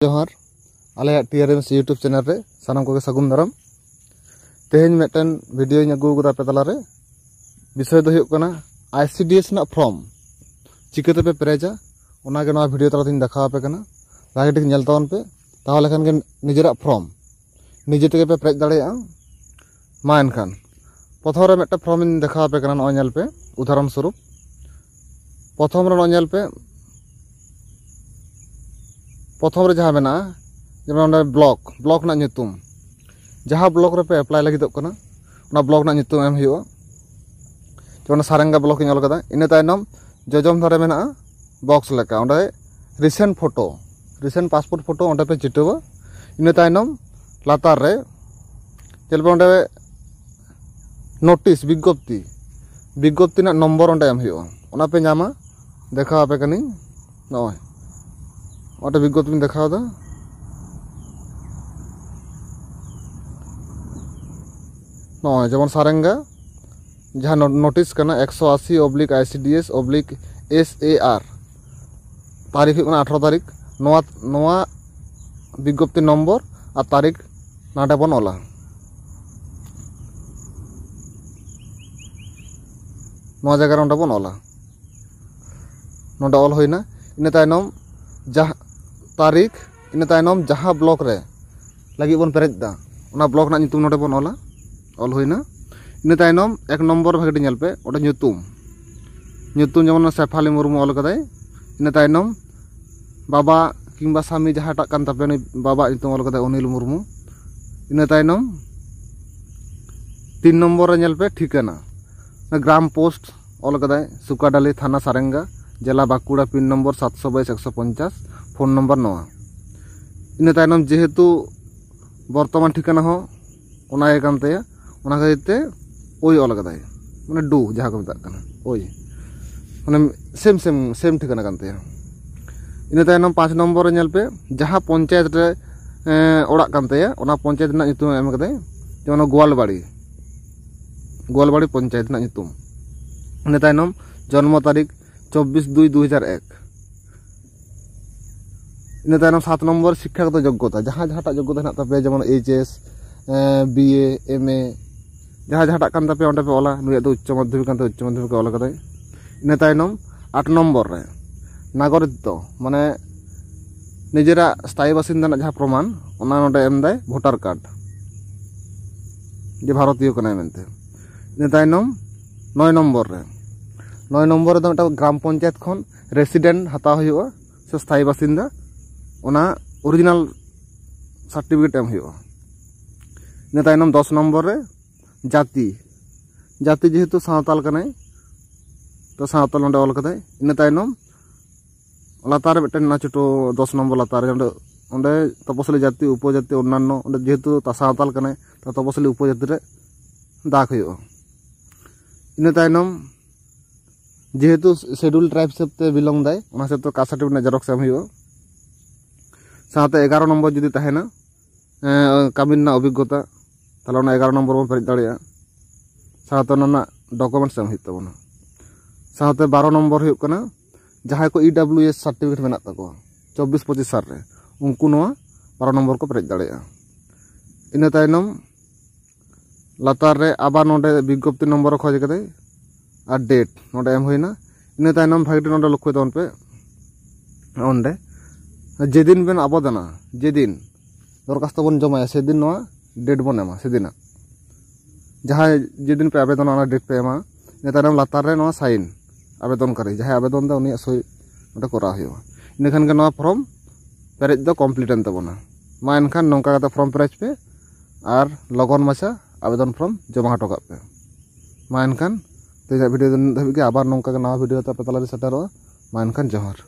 जोहार आले टीआरएमएस YouTube channel रे सानाम को सगुन दाराम तेहेन मेटन वीडियो इन अगू गदा पे तलारे विषय दो हुयुक कना आईसीडीएस ना फॉर्म चिकाते पे पेरेजा ओना गे नवा वीडियो तलातिन देखा पे कना भागे ठीक नेल तावन पे ताहले खान गे निजेरा फॉर्म निजे तेगे पे पेरेज दाड़ेया मा एनखान प्रथम रे मेटा फॉर्म इन देखा पे कना नय नेल पे उदाहरण स्वरूप प्रथम रे नय नेल पे प्रथम रे जहाँ मेना जेमन ब्लॉक ना ᱧᱩᱛᱩᱢ जहाँ ब्लॉक रे पे अप्लाई लगिदोग कना ओना ब्लॉक ना ᱧᱩᱛᱩᱢ एम हुयुआ जेमन सारेंगा ब्लॉक इन ऑल कदा इने तायनम जजम धारे मेना बॉक्स लेका ओंडे रिसेंट पासपोर्ट फोटो ओंडे पे चिटवा इने तायनम लातार रे जेल पे ओंडे नोटिस विज्ञप्ति ना नंबर ओंडे एम हुयुआ ओना पे नामा देखा पे कनी नय ओटे विज्ञप्ति में देखा नय जेमन सारेंगा जहाँ नोटिस करना 180/ICDS/SAR तारीख 18 तारीख नवा विज्ञप्ति नंबर और तारीख नाटे बन ओला नवा जगह रे बन ओला नोडे ऑल होइना इने तायनम जहाँ तारीख इन तायनम जहाँ ब्लॉक रे लगी बन पेरेज दा ओना ब्लॉक ना ᱧᱩᱛᱩᱢ नोडे बन ओला ऑल होइना इन तायनम एक नंबर भागे नेल पे ओडे ᱧᱩᱛᱩᱢ जेमन शेफाली मुर्मू ऑल कदाय इन तायनम बाबा किंबा स्वामी जहाँ टाक कान तापे बाबा ᱧᱩᱛᱩम ऑल कदाय अनिल मुर्मू इन तायनम 3 नंबर रे नेल पे ठिकाना ग्राम पोस्ट ऑल कदाय सुकाडाली थाना सारेंगा जिला Bankura pin number 722-150 phone number नवा इन तायनम जेहेतु बर्तमान ठिकाना हो ओना ए कान तया ओना खातिर ओई ऑल कदाय माने डू जहाँ को मेता कना ओई माने सेम ठिकाना कान तया इन तायनम 5 नंबर रे नेल पे जहाँ पंचायत रे ओड़ा कान तया ओना पंचायत ना ᱧᱩᱛᱩᱢ एम कदाय जेमन गोवालबाड़ी पंचायत ना ᱧᱩᱛᱩम इन तायनम जन्म तारीख 24/2/2001 इन तायनम 7 नंबर शिक्षागत योग्यता जहाँ योग्यता हेना तापे जेमन HS BA MA जहाँ कान तापे ओंडे पे ओला नुया दो उच्च माध्यमिक कान उच्च माध्यमिक ओला कदाय इन तायनम 8 नंबर रे नागरिकत्व माने निजेरा स्थायी बासिंदा ना जहाँ प्रमाण ओना नोडे एम दाय भोटार कार्ड जे भारतीय कनाय मेनते इन तायनम 9 नंबर रे 9 नंबर रे ग्राम पंचायत खन रेसिडेंट हता हुआ से स्थायी बासिंदा ओना ओरिजिनल सर्टिफिकेट एम हुआ इन तायनम 10 नंबर रे जाति जेहेतु सावताल कनाय तो सावताल ओंडे ऑल कदाय इन तायनम लातार मिटन ना छोटो 10 नंबर लातार ओंडे तपसली जाति उपजाति अन्यान्य ओंडे जेहेतु सावताल कनाय तो तपसली उपजाति रे दाग हुआ इन तायनम जेहेतु शेड्यूल ट्राइब सबते बिलोंग दाय ओना से तो कास्ट सर्टिफिकेट जेरॉक्स एम हुआ साथे 11 नंबर जुदी तहेना कामिन ना अभिज्ञता ताले ओना 11 नंबर बन पेरेज दाड़िया साथे ओना डॉक्यूमेंट्स एम हुई तबना साथे 12 नंबर हुई कना जहां को EWS सर्टिफिकेट मेना तको 24-25 साल रे उनको नवा 12 नंबर को पेरेज दाड़िया इन तायनम लातार रे आबा नोडे विज्ञप्ति नंबर खोज कदे और डेट नोडे एम होइना इन तायनम भागे नोडे लक्ष्य तवन पे ओंडे जेदिन बेन आवेदना जेदिन दरखास्त बन जमाया सेदिन नवा डेट बन एमा सेदिना जहाँ जेदिन पे आवेदन ओना डेट पे एमा इन तायनम लातार रे नवा साइन आवेदन करे जहाँ आवेदन दा उनिया सही ओंडे करा हुआ इन खान के नवा फॉर्म पेरेज दो कमप्लीट एन तबना मा एनखान नोंका कते फॉर्म पेरेज पे और लगन माछा आवेदन फॉर्म जमा हटो काग पे मा एनखान तो वीडियो धाबी के आबार नौका नवा वीडियो पे तला सेटरोa मा एनखान जोहार।